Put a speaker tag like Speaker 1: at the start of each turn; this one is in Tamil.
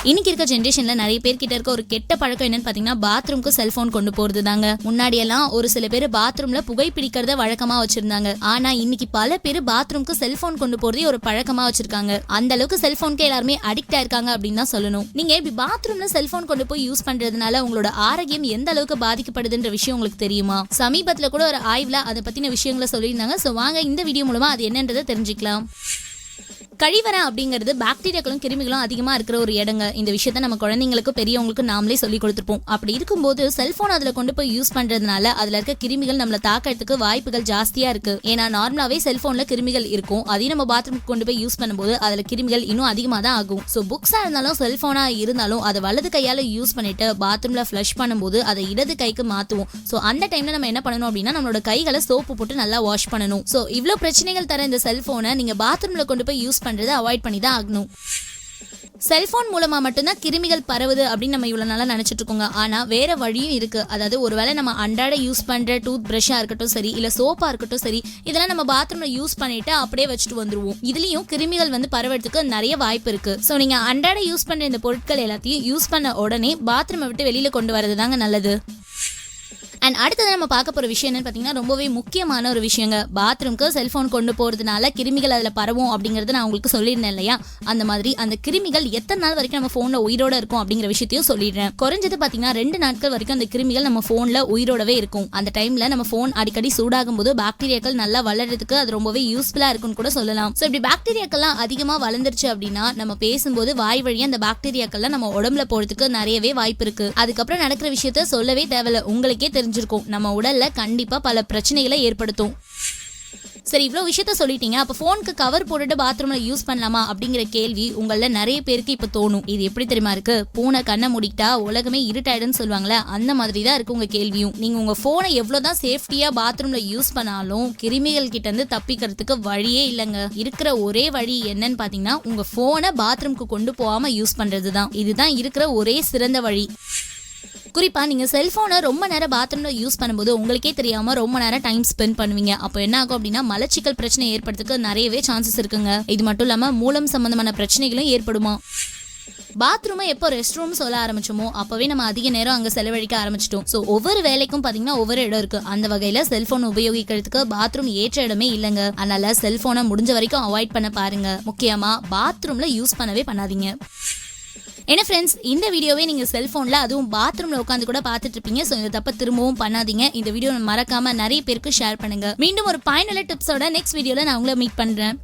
Speaker 1: இன்னைக்கு இருக்க ஜென்ரேஷன்ல நிறைய பேர் கிட்ட இருக்க ஒரு கெட்ட பழக்கம் என்னன்னு பாத்தீங்கன்னா பாத்ரூம்க்கு செல்போன் கொண்டு போறது தாங்க. முன்னாடி எல்லாம் ஒரு சில பேர் பாத்ரூம்ல புகை பிடிக்கிறத வழக்கமா வச்சிருந்தாங்க. ஆனா இன்னைக்கு பல பேர் பாத்ரூம்க்கு செல்போன் கொண்டு போறதே ஒரு பழக்கமா வச்சிருக்காங்க. அந்த அளவுக்கு செல்போனுக்கு எல்லாருமே அடிக்ட் ஆயிருக்காங்க அப்படின்னு தான் சொல்லணும். நீங்க இப்படி பாத்ரூம்ல செல்போன் கொண்டு போய் யூஸ் பண்றதுனால உங்களோட ஆரோக்கியம் எந்த அளவுக்கு பாதிக்கப்படுதுன்ற விஷயம் உங்களுக்கு தெரியுமா? சமீபத்துல கூட ஒரு ஆய்வுல அதை பத்தின விஷயங்களை சொல்லியிருந்தாங்க. சோ வாங்க இந்த வீடியோ மூலமா அது என்னன்றதை தெரிஞ்சுக்கலாம். கழிவறை அப்படிங்கிறது பாக்டீரியாக்களும் கிருமிகளும் அதிகமா இருக்கிற ஒரு இடங்க. இந்த விஷயத்த நம்ம குழந்தைங்களுக்கு பெரியவங்களுக்கு நாமளே சொல்லி கொடுத்துருப்போம். அப்படி இருக்கும்போது செல்போன் அதுல கொண்டு போய் யூஸ் பண்றதுனால அதுல இருக்க கிருமிகள் நம்மள தாக்கிறதுக்கு வாய்ப்புகள் ஜாஸ்தியா இருக்கு. ஏன்னா நார்மலாவே செல்போன்ல கிருமிகள் இருக்கும். அதையும் நம்ம பாத்ரூமுக்கு கொண்டு போய் யூஸ் பண்ணும்போது அதுல கிருமிகள் இன்னும் அதிகமா தான் ஆகும். ஸோ புக்ஸா இருந்தாலும் செல்போனா இருந்தாலும் அதை வலது கையால யூஸ் பண்ணிட்டு பாத்ரூம்ல ஃபிளஷ் பண்ணும்போது அதை இடது கைக்கு மாத்துவோம். ஸோ அந்த டைம்ல நம்ம என்ன பண்ணணும் அப்படின்னா நம்மளோட கைகளை சோப்பு போட்டு நல்லா வாஷ் பண்ணணும். ஸோ இவ்வளவு பிரச்சனைகள் தர இந்த செல்போனை நீங்க பாத்ரூம்ல கொண்டு போய் யூஸ் பண்றதை அவாய்ட் பண்ணி தான் ஆகணும். செல்போன் மூலமா மட்டும்தான் கிருமிகள் பரவுது அப்படின்னு நம்ம இவ்வளவு நாளா நினைச்சிட்டு இருக்கோங்க. ஆனா வேற வழியும் இருக்கு. அதாவது ஒருவேளை நம்ம அன்றாட யூஸ் பண்ற டூத் பிரஷா இருக்கட்டும் சரி, இல்ல சோப்பா இருக்கட்டும் சரி, இதெல்லாம் நம்ம பாத்ரூம்ல யூஸ் பண்ணிட்டு அப்படியே வச்சுட்டு வந்துருவோம். இதுலயும் கிருமிகள் பரவறதுக்கு நிறைய வாய்ப்பு இருக்கு. சோ நீங்க அன்றாட யூஸ் பண்ற இந்த பொருட்கள் எல்லாத்தையும் யூஸ் பண்ண உடனே பாத்ரூமை விட்டு வெளியில கொண்டு வரது தாங்க நல்லது. அண்ட் அடுத்தது நம்ம பார்க்க போற விஷயம் என்னன்னு பாத்தீங்கன்னா ரொம்பவே முக்கியமான ஒரு விஷயங்க. பாத்ரூம்க்கு செல்போன் கொண்டு போறதுனால கிருமிகள் அதுல பரவும் அப்படிங்கறது நான் உங்களுக்கு சொல்லியிருந்தேன் இல்லையா? அந்த மாதிரி அந்த கிருமிகள் எத்தனை நாள் வரைக்கும் நம்ம போன்ல உயிரோட இருக்கும் அப்படிங்கிற விஷயத்தையும் சொல்லிடுறேன். குறைஞ்சது பாத்தீங்கன்னா 2 நாட்கள் வரைக்கும் அந்த கிருமிகள் நம்ம போன்ல உயிரோடவே இருக்கும். அந்த டைம்ல நம்ம போன் அடிக்கடி சூடாகும் போது பாக்டீரியாக்கள் நல்லா வளர்றதுக்கு அது ரொம்பவே யூஸ்ஃபுல்லா இருக்கும்னு கூட சொல்லலாம். ஸோ இப்படி பாக்டீரியாக்கள்லாம் அதிகமா வளர்ந்துருச்சு அப்படின்னா நம்ம பேசும்போது வாய் வழியா அந்த பாக்டீரியாக்கள்லாம் நம்ம உடம்புல போறதுக்கு நிறையவே வாய்ப்பு இருக்கு. அதுக்கப்புறம் நடக்கிற விஷயத்த சொல்லவே தேவையில்ல, உங்களுக்கே தெரிஞ்சிருக்கும். நம்ம உடல்ல கண்டிப்பா பல பிரச்சனைகளை ஏற்படுத்தும். சரி, இவ்வளவு விஷயத்த சொல்லிட்டீங்க, அப்ப போனுக்கு கவர் போட்டுட்டு பாத்ரூம்ல யூஸ் பண்ணலாமா அப்படிங்கிற கேள்வி உங்கள நிறைய பேருக்கு இப்ப தோணும். இது எப்படி தெரியுமா இருக்கு? பூனை கண்ணை மூடிட்டா உலகமே இருட்டாயிடுன்னு சொல்லுவாங்களே, அந்த மாதிரி தான் இருக்கு உங்க கேள்வியும். நீங்க உங்க போனை எவ்வளவுதான் சேஃப்டியா பாத்ரூம்ல யூஸ் பண்ணாலும் கிருமிகள் கிட்ட இருந்து தப்பிக்கிறதுக்கு வழியே இல்லைங்க. இருக்கிற ஒரே வழி என்னன்னு பாத்தீங்கன்னா உங்க போனை பாத்ரூம்க்கு கொண்டு போகாம யூஸ் பண்றதுதான். இதுதான் இருக்கிற ஒரே சிறந்த வழி. குறிப்பா நீங்க செல்போனை ரொம்ப நேரம் பாத்ரூம்ல யூஸ் பண்ணும்போது உங்களுக்கே தெரியாம ரொம்ப நேரம் டைம் ஸ்பெண்ட் பண்ணுவீங்க. அப்போ என்ன ஆகும் அப்படின்னா மலச்சிக்கல் பிரச்சனை ஏற்படுறதுக்கு நிறையவே சான்சஸ் இருக்குங்க. இது மட்டும் இல்லாம மூலம் சம்பந்தமான பிரச்சனைகளும் ஏற்படுமா. பாத்ரூமை எப்போ ரெஸ்ட் ரூம் சொல்ல ஆரம்பிச்சோமோ அப்பவே நம்ம அதிக நேரம் அங்க செலவழிக்க ஆரம்பிச்சிட்டோம். ஸோ ஒவ்வொரு வேலைக்கும் பாத்தீங்கன்னா ஒவ்வொரு இடம் இருக்கு. அந்த வகையில செல்போன் உபயோகிக்கிறதுக்கு பாத்ரூம் ஏற்ற இடமே இல்லைங்க. அதனால செல்போனை முடிஞ்ச வரைக்கும் அவாய்ட் பண்ண பாருங்க. முக்கியமா பாத்ரூம்ல யூஸ் பண்ணவே பண்ணாதீங்க. என்ன ஃப்ரெண்ட்ஸ், இந்த வீடியோவே நீங்க செல்போன்ல அதுவும் பாத்ரூம்ல உட்காந்து கூட பார்த்துட்டு இருப்பீங்க. ஸோ இந்த தப்ப திரும்பவும் பண்ணாதீங்க. இந்த வீடியோ மறக்காம நிறைய பேருக்கு ஷேர் பண்ணுங்க. மீண்டும் ஒரு பயனுள்ள டிப்ஸோட நெக்ஸ்ட் வீடியோல நான் உங்களை மீட் பண்றேன்.